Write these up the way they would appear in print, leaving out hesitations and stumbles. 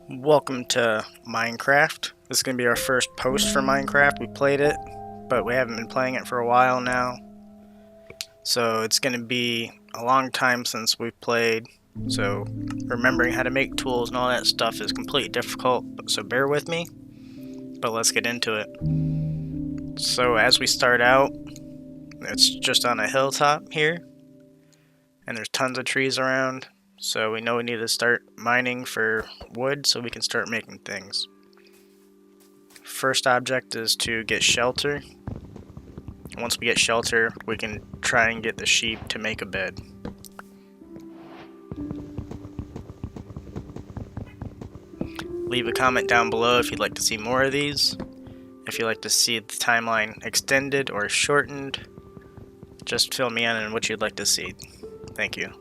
Welcome to Minecraft. This is going to be our first post for Minecraft. We played it, but we haven't been playing it for a while now. So it's going to be a long time since we've played. So remembering how to make tools and all that stuff is completely difficult, so bear with me. But let's get into it. So as we start out, it's just on a hilltop here. And there's tons of trees around. So we know we need to start mining for wood so we can start making things. First object is to get shelter. Once we get shelter, we can try and get the sheep to make a bed. Leave a comment down below if you'd like to see more of these. If you'd like to see the timeline extended or shortened, just fill me in on what you'd like to see. Thank you.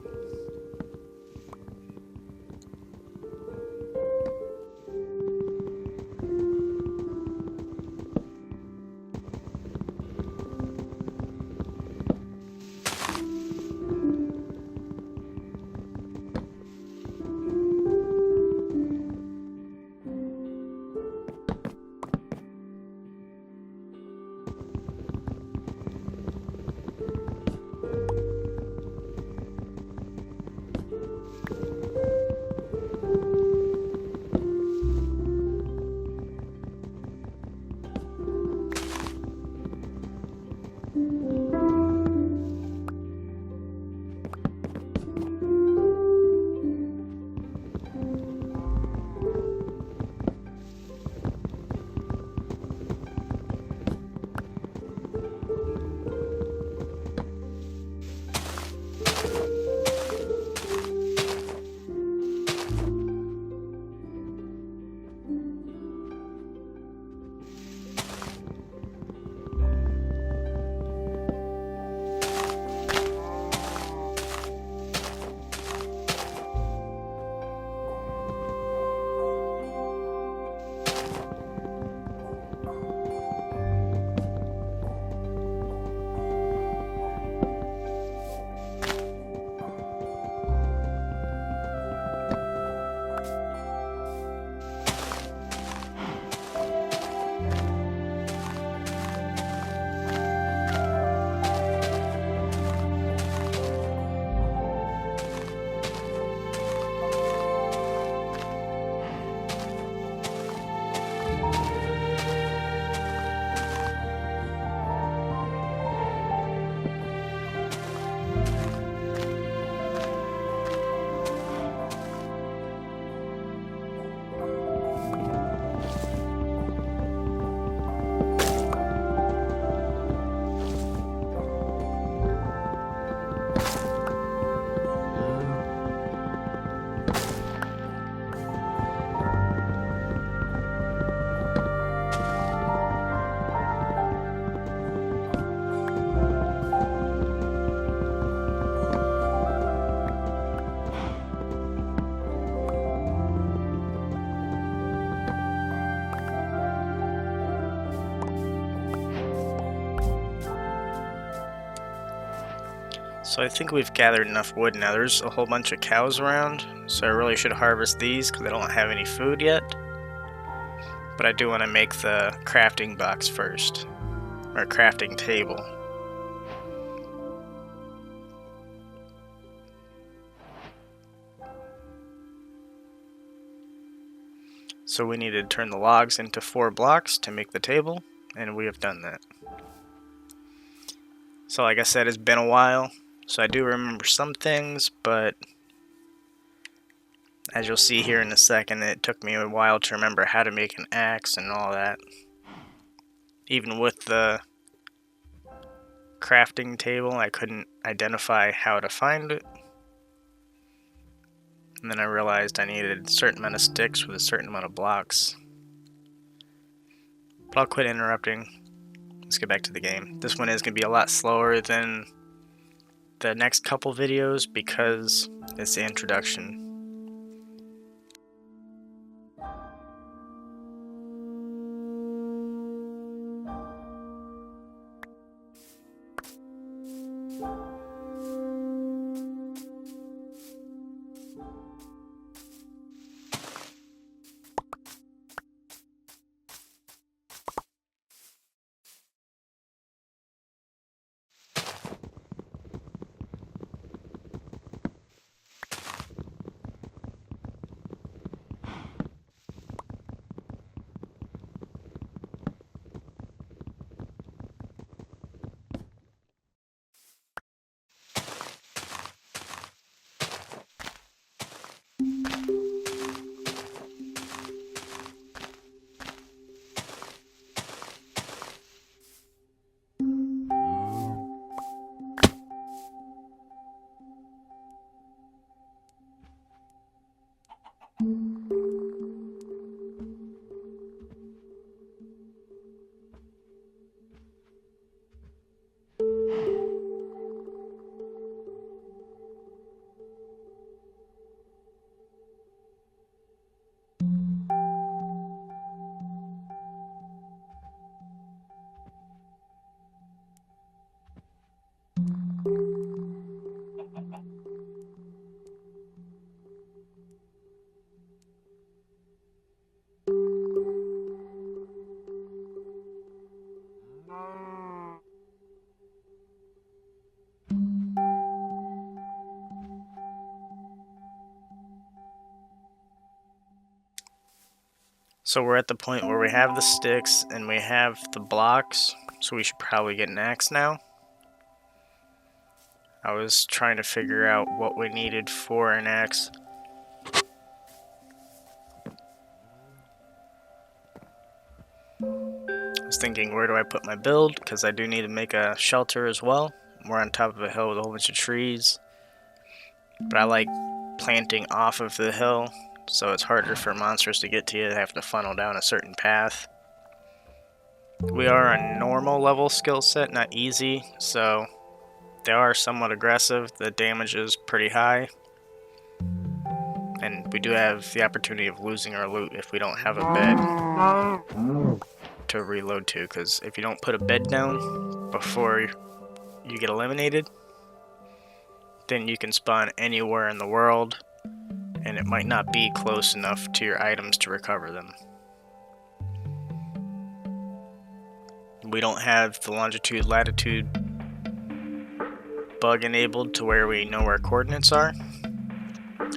So I think we've gathered enough wood now. There's a whole bunch of cows around, so I really should harvest these because I don't have any food yet. But I do want to make the crafting box first, or crafting table. So we need to turn the logs into 4 blocks to make the table, and we have done that. So like I said, it's been a while. So I do remember some things, but as you'll see here in a second, it took me a while to remember how to make an axe and all that. Even with the crafting table, I couldn't identify how to find it. And then I realized I needed a certain amount of sticks with a certain amount of blocks. But I'll quit interrupting. Let's get back to the game. This one is going to be a lot slower than the next couple videos because it's the introduction. So we're at the point where we have the sticks and we have the blocks, so we should probably get an axe now. I was trying to figure out what we needed for an axe. I was thinking, where do I put my build? Because I do need to make a shelter as well. We're on top of a hill with a whole bunch of trees. But I like planting off of the hill, so it's harder for monsters to get to you. They have to funnel down a certain path. We are a normal level skill set, not easy, so they are somewhat aggressive. The damage is pretty high. And we do have the opportunity of losing our loot if we don't have a bed to reload to, because if you don't put a bed down before you get eliminated, then you can spawn anywhere in the world, and it might not be close enough to your items to recover them. We don't have the longitude latitude bug enabled to where we know where coordinates are.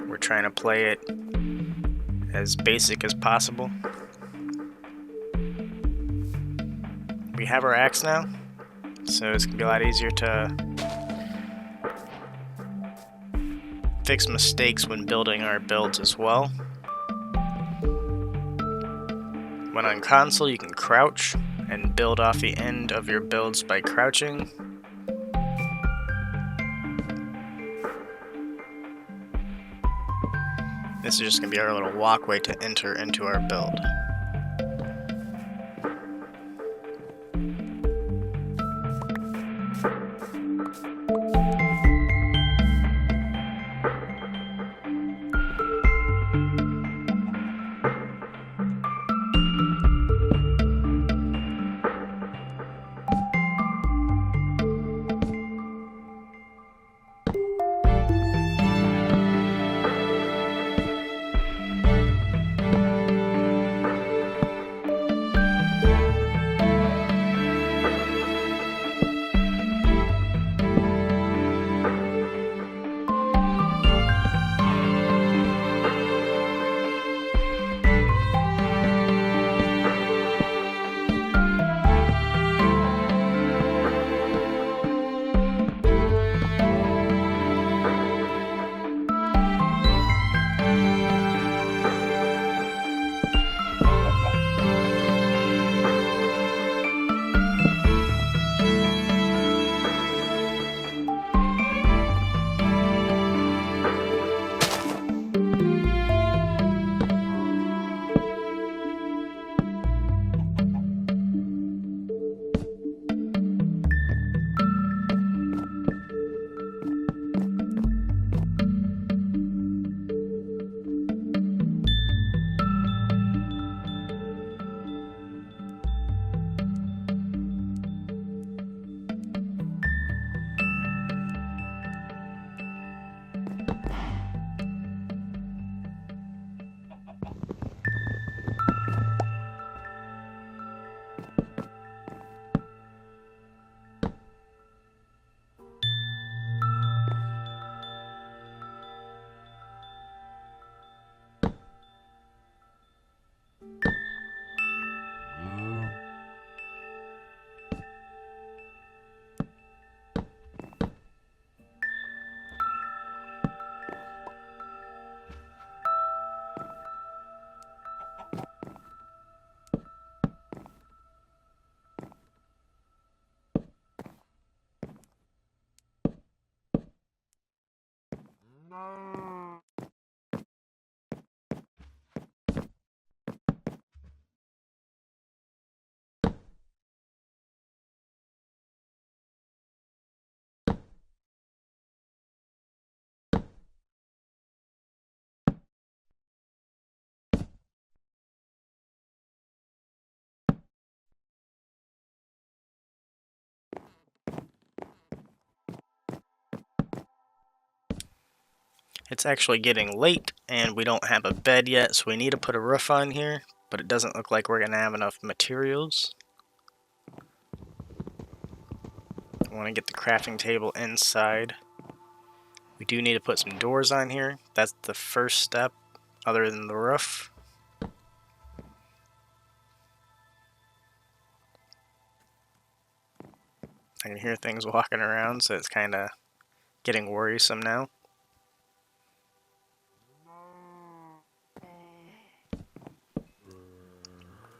We're trying to play it as basic as possible. We have our axe now, so it's gonna be a lot easier to fix mistakes when building our builds as well. When on console, you can crouch and build off the end of your builds by crouching. This is just going to be our little walkway to enter into our build. It's actually getting late and we don't have a bed yet, so we need to put a roof on here, but it doesn't look like we're going to have enough materials. I want to get the crafting table inside. We do need to put some doors on here. That's the first step, other than the roof. I can hear things walking around, so it's kind of getting worrisome now.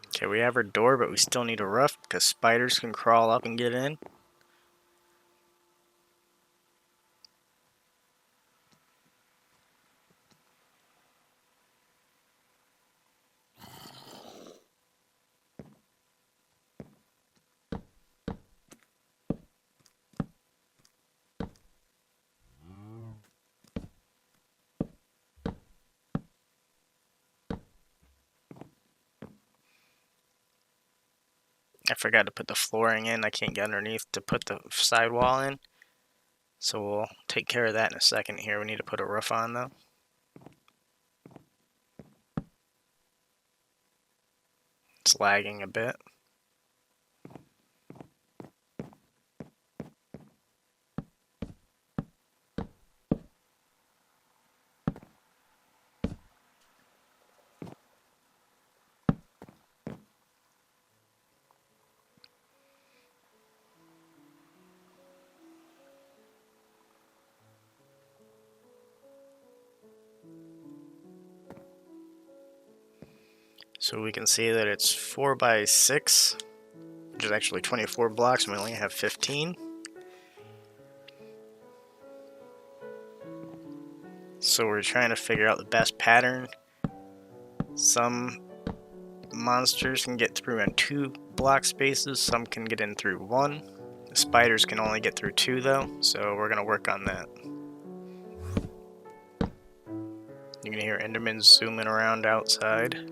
Okay, we have our door, but we still need a roof because spiders can crawl up and get in. I forgot to put the flooring in. I can't get underneath to put the sidewall in. So we'll take care of that in a second here. We need to put a roof on though. It's lagging a bit. So we can see that it's 4 by 6, which is actually 24 blocks, and we only have 15. So we're trying to figure out the best pattern. Some monsters can get through in 2 block spaces, some can get in through 1. The spiders can only get through 2 though, so we're gonna work on that. You can hear Enderman zooming around outside.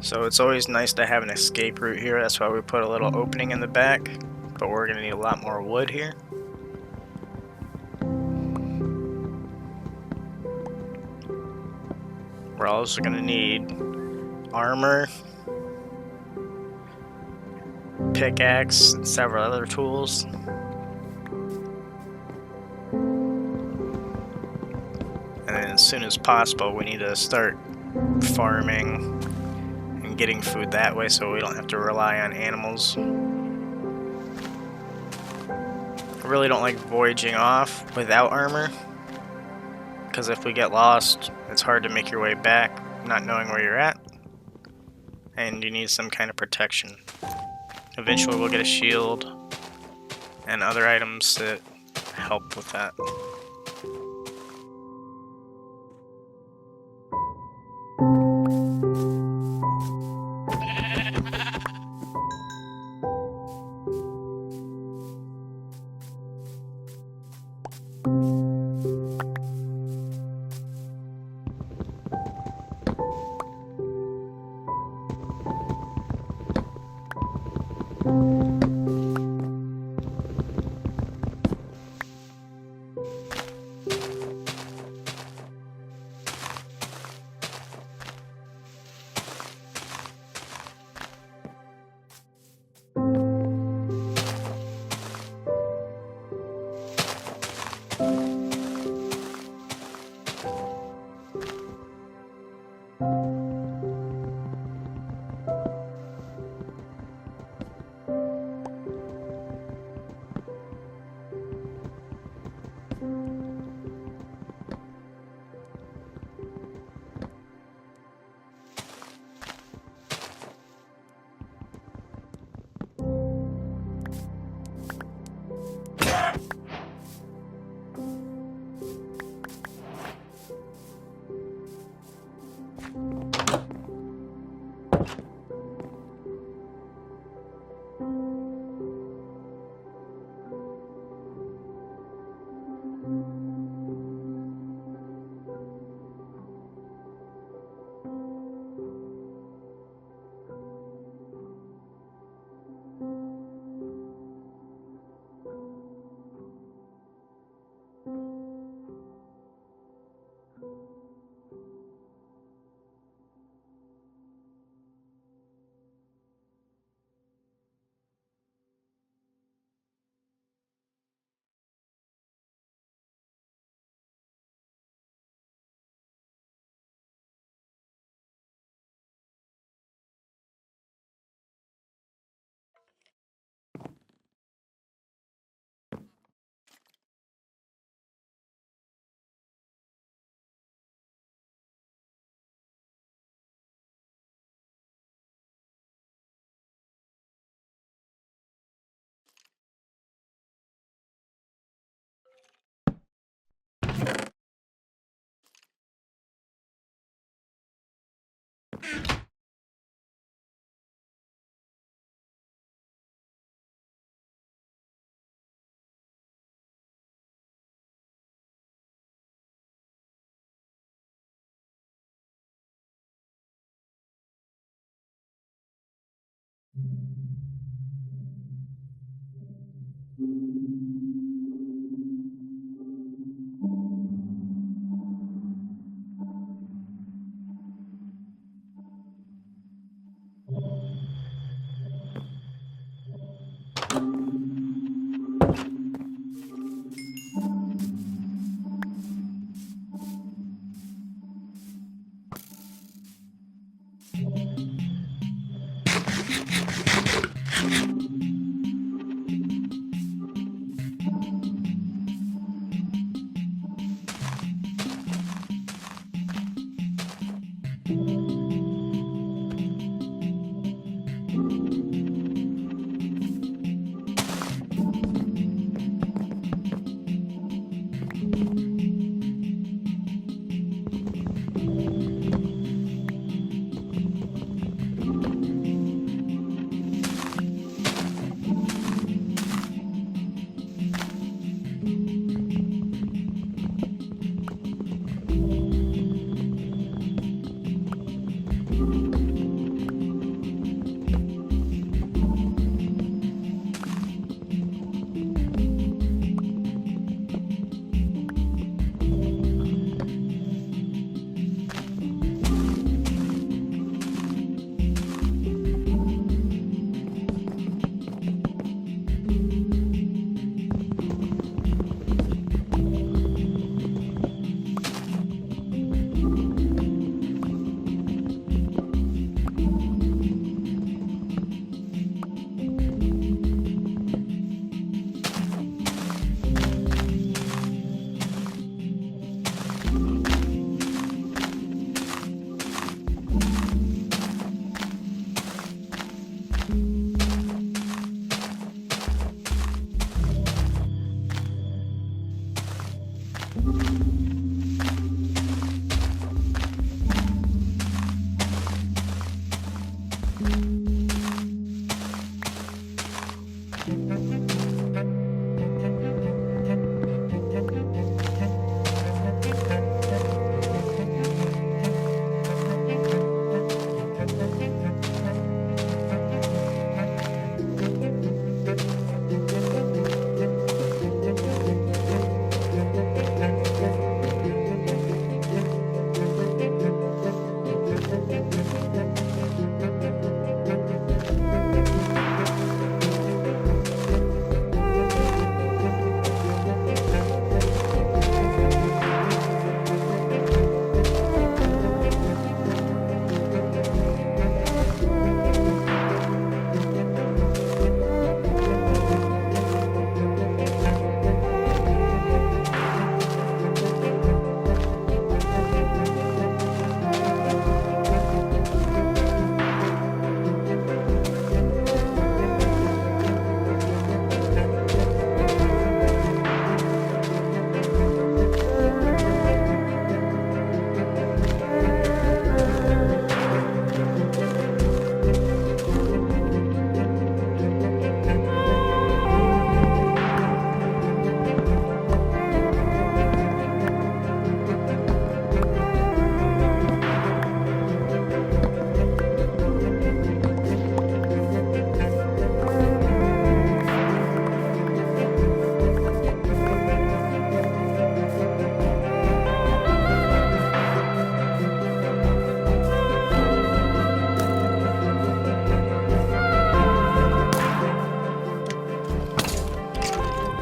So it's always nice to have an escape route here, that's why we put a little opening in the back, but we're gonna need a lot more wood here. We're also gonna need armor, pickaxe, and several other tools. as soon as possible. We need to start farming and getting food that way so we don't have to rely on animals. I really don't like voyaging off without armor, because if we get lost, it's hard to make your way back not knowing where you're at, and you need some kind of protection. Eventually we'll get a shield and other items that help with that.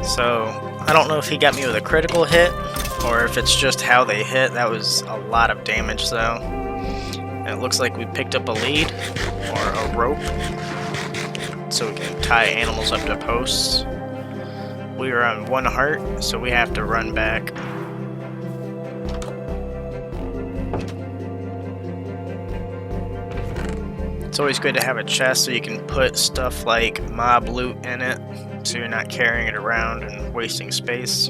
So, I don't know if he got me with a critical hit, or if it's just how they hit. That was a lot of damage, though. And it looks like we picked up a lead, or a rope, so we can tie animals up to posts. We are on 1 heart, so we have to run back. It's always good to have a chest so you can put stuff like mob loot in it, so you're not carrying it around and wasting space.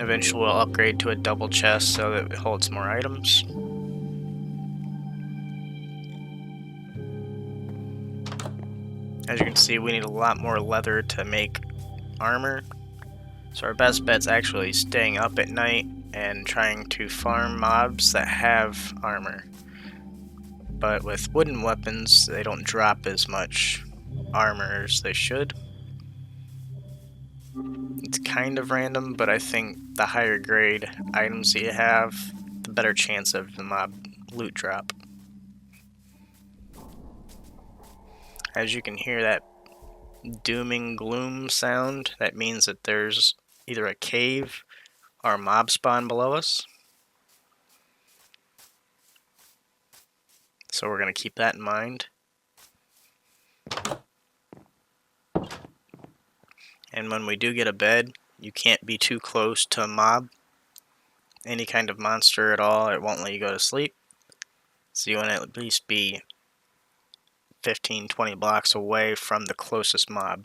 Eventually we'll upgrade to a double chest so that it holds more items. As you can see, we need a lot more leather to make armor. So our best bet's actually staying up at night and trying to farm mobs that have armor. But with wooden weapons, they don't drop as much armor as they should. It's kind of random, but I think the higher grade items that you have, the better chance of the mob loot drop. As you can hear that dooming gloom sound, that means that there's either a cave or a mob spawn below us. So we're going to keep that in mind. And when we do get a bed, you can't be too close to a mob. Any kind of monster at all, it won't let you go to sleep. So you want to at least be 15-20 blocks away from the closest mob.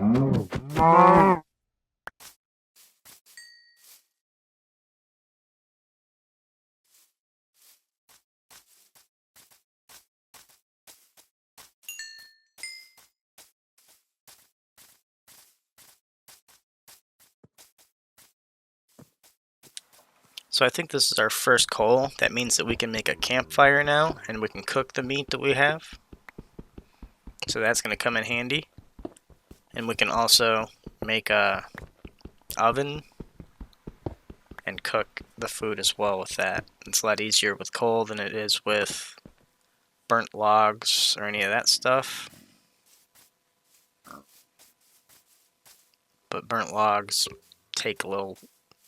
So I think this is our first coal. That means that we can make a campfire now, and we can cook the meat that we have. So that's going to come in handy. And we can also make a oven and cook the food as well with that. It's a lot easier with coal than it is with burnt logs or any of that stuff. But burnt logs take a little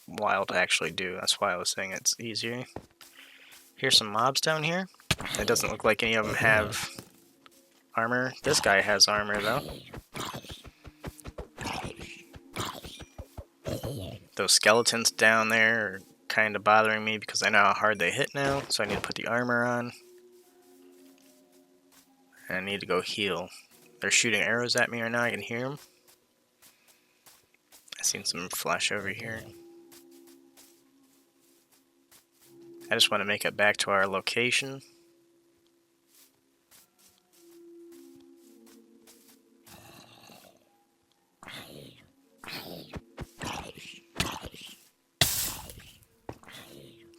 while to actually do. That's why I was saying it's easier. Here's some mobs down here. It doesn't look like any of them have armor. This guy has armor though. Those skeletons down there are kind of bothering me because I know how hard they hit now, so I need to put the armor on. And I need to go heal. They're shooting arrows at me right now, I can hear them. I seen some flash over here. I just want to make it back to our location.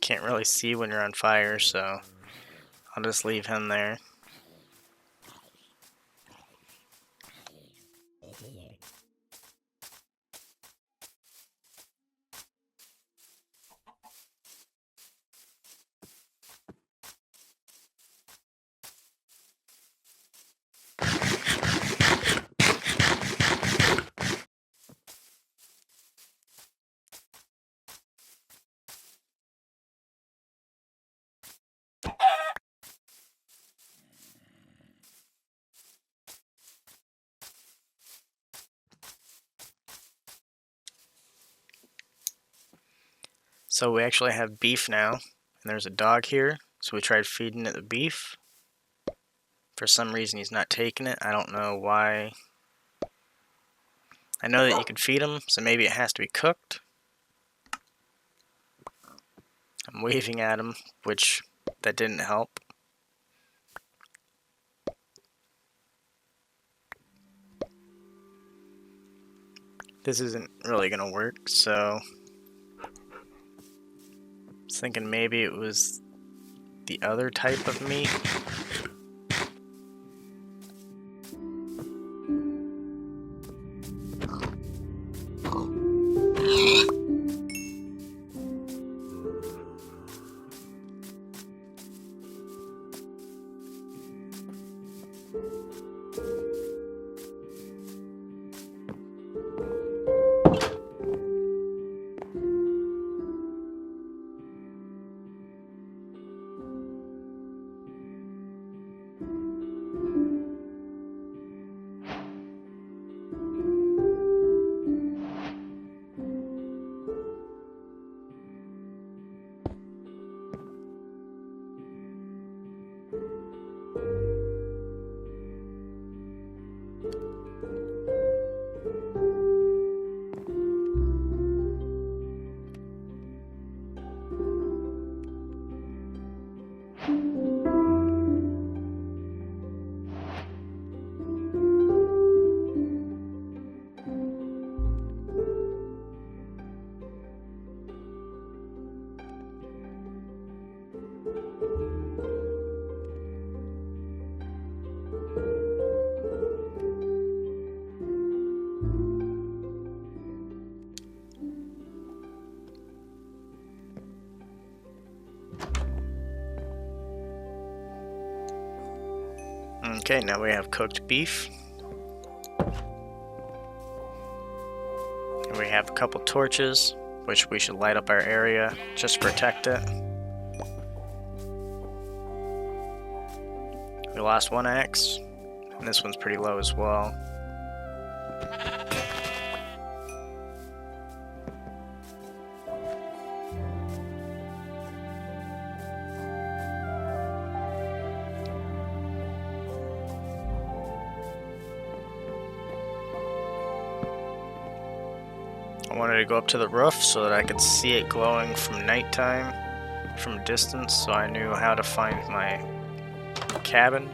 Can't really see when you're on fire, so I'll just leave him there. So we actually have beef now, and there's a dog here, so we tried feeding it the beef. For some reason he's not taking it, I don't know why. I know that you can feed him, so maybe it has to be cooked. I'm waving at him, which that didn't help. This isn't really gonna work, so I was thinking maybe it was the other type of meat. Okay, now we have cooked beef. And we have a couple torches, which we should light up our area just to protect it. We lost one axe, and this one's pretty low as well. I wanted to go up to the roof so that I could see it glowing from nighttime, from a distance, so I knew how to find my cabin.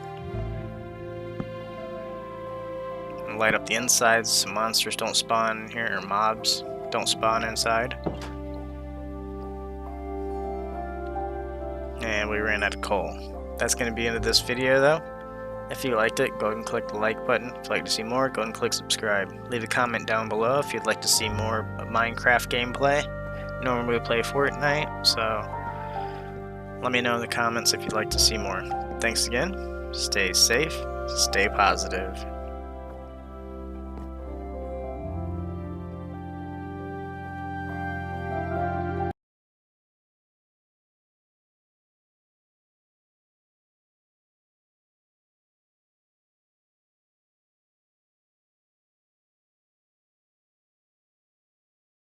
And light up the insides so monsters don't spawn in here, or mobs don't spawn inside. And we ran out of coal. That's going to be the end of this video though. If you liked it, go ahead and click the like button. If you'd like to see more, go ahead and click subscribe. Leave a comment down below if you'd like to see more Minecraft gameplay. Normally we play Fortnite, so let me know in the comments if you'd like to see more. Thanks again. Stay safe, stay positive.